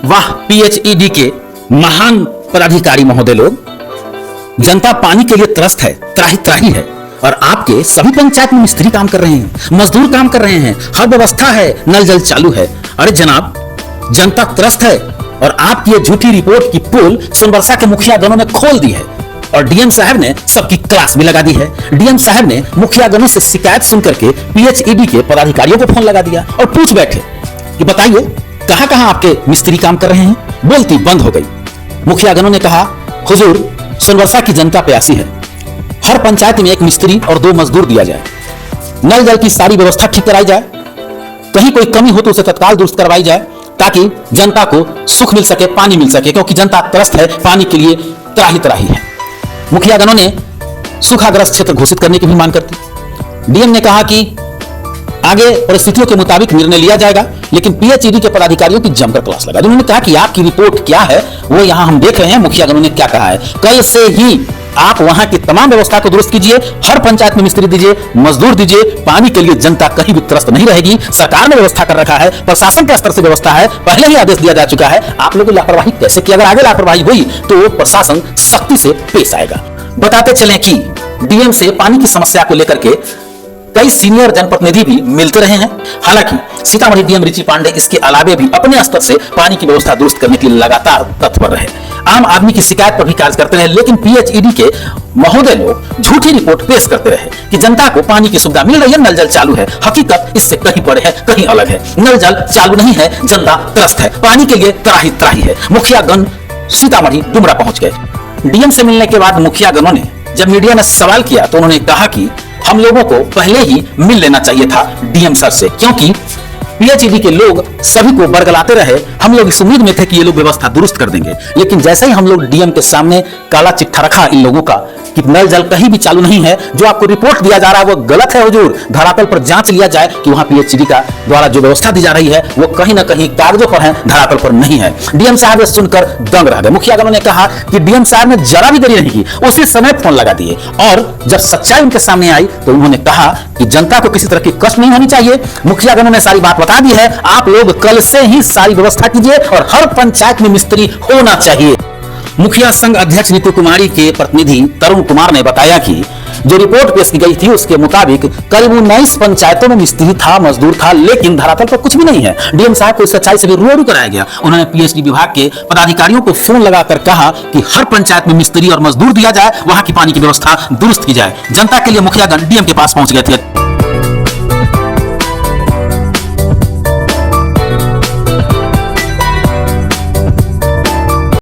वाह, पीएचईडी के महान पदाधिकारी महोदय लोग, जनता पानी के लिए त्रस्त है, त्राही त्राही है, और आपके सभी पंचायत में मिस्त्री काम कर रहे हैं, मजदूर काम कर रहे हैं, हर व्यवस्था है, नल जल चालू है। अरे जनाब, जनता त्रस्त है और आपकी ये झूठी रिपोर्ट की पोल सोनबरसा के मुखियागणों ने खोल दी है और डीएम साहब ने सबकी क्लास भी लगा दी है। डीएम साहब ने मुखियागणों से शिकायत सुनकर के पीएचईडी के पदाधिकारियों को फोन लगा दिया और पूछ बैठे कि बताइए कहां कहां आपके मिस्त्री काम कर रहे हैं। बोलती बंद हो गई। मुखियागणों ने कहा, हुजूर, सोनबरसा की जनता प्यासी है, हर पंचायत में एक मिस्त्री और 2 मजदूर दिया जाए, नल जल की सारी व्यवस्था ठीक कराई जाए, कहीं कोई कमी हो तो उसे तत्काल दुरुस्त करवाई जाए ताकि जनता को सुख मिल सके, पानी मिल सके, क्योंकि जनता त्रस्त है, पानी के लिए त्राही त्राही है। मुखियागणों ने सूखाग्रस्त क्षेत्र घोषित करने की भी मांग करती। डीएम ने कहा कि आगे परिस्थितियों के मुताबिक निर्णय लिया जाएगा, लेकिन पीएचईडी के पदाधिकारियों की जमकर क्लास लगा दी। उन्होंने कहा कि आपकी रिपोर्ट क्या है वो यहां हम देख रहे हैं। मुखियागणों ने क्या कहा है, कल से ही आप वहां की तमाम व्यवस्था को दुरुस्त कीजिए, हर पंचायत में मिस्त्री दीजिए, मजदूर दीजिए, पानी के लिए जनता कहीं भी त्रस्त नहीं रहेगी। सरकार ने व्यवस्था कर रखा है, प्रशासन के स्तर से व्यवस्था है, पहले ही आदेश दिया जा चुका है। आप लोगों की लापरवाही कैसे की? अगर आगे लापरवाही हुई तो प्रशासन सख्ती से पेश आएगा। बताते चलें कि डीएम से पानी की समस्या को लेकर के कई सीनियर जनप्रतिनिधि भी मिलते रहे हैं। हालांकि सीतामढ़ी डीएम रिची पांडे इसके अलावे भी अपने स्तर से पानी की व्यवस्था दुरुस्त करने के लिए लगातार तत्पर रहे, आम आदमी की शिकायत पर भी कार्य करते रहे, लेकिन पीएचईडी के महोदय लोग झूठी रिपोर्ट पेश करते रहे कि जनता को पानी की सुविधा मिल रही है, नल जल चालू है। हकीकत इससे कहीं परे है, कहीं अलग है। नल जल चालू नहीं है, जनता त्रस्त है, पानी के लिए त्राही त्राही है। मुखियागण सीतामढ़ी डुमरा पहुंच गए। डीएम से मिलने के बाद मुखियागणों ने जब मीडिया ने सवाल किया तो उन्होंने कहा कि हम लोगों को पहले ही मिल लेना चाहिए था डीएम सर से, क्योंकि पीएचईडी के लोग सभी को बरगलाते रहे। हम लोग इस उम्मीद में थे कि ये लोग व्यवस्था दुरुस्त कर देंगे, लेकिन जैसे ही हम लोग डीएम के सामने काला चिट्ठा रखा इन लोगों का कि नल जल कहीं भी चालू नहीं है, जो आपको रिपोर्ट दिया जा रहा है वो गलत है हुजूर, धरातल पर जांच लिया जाए कि वहां पीएचईडी का द्वारा जो व्यवस्था दी जा रही है वो कहीं ना कहीं कागजों पर है, धरातल पर नहीं है। डीएम साहब सुनकर दंग रह गए। मुखियागणों ने कहा कि डीएम साहब ने जरा भी देरी नहीं की, उसी समय फोन लगा दिए और जब सच्चाई उनके सामने आई तो उन्होंने कहा कि जनता को किसी तरह की कष्ट नहीं होनी चाहिए। मुखियागणों ने सारी बात बता दी है, आप लोग कल से ही सारी व्यवस्था कीजिए और हर पंचायत में मिस्त्री होना चाहिए। मुखिया संघ अध्यक्ष नीतू कुमारी के प्रतिनिधि तरुण कुमार ने बताया कि जो रिपोर्ट पेश की गई थी उसके मुताबिक करीब 19 पंचायतों में मिस्त्री था, मजदूर था, लेकिन धरातल पर कुछ भी नहीं है। डीएम साहब को इस सच्चाई से भी रूबरू कराया गया। उन्होंने पीएचईडी विभाग के पदाधिकारियों को फोन लगाकर कहा कि हर पंचायत में मिस्त्री और मजदूर दिया जाए, वहां की पानी की व्यवस्था दुरुस्त की जाए। जनता के लिए मुखियागण डीएम के पास पहुंच गए थे।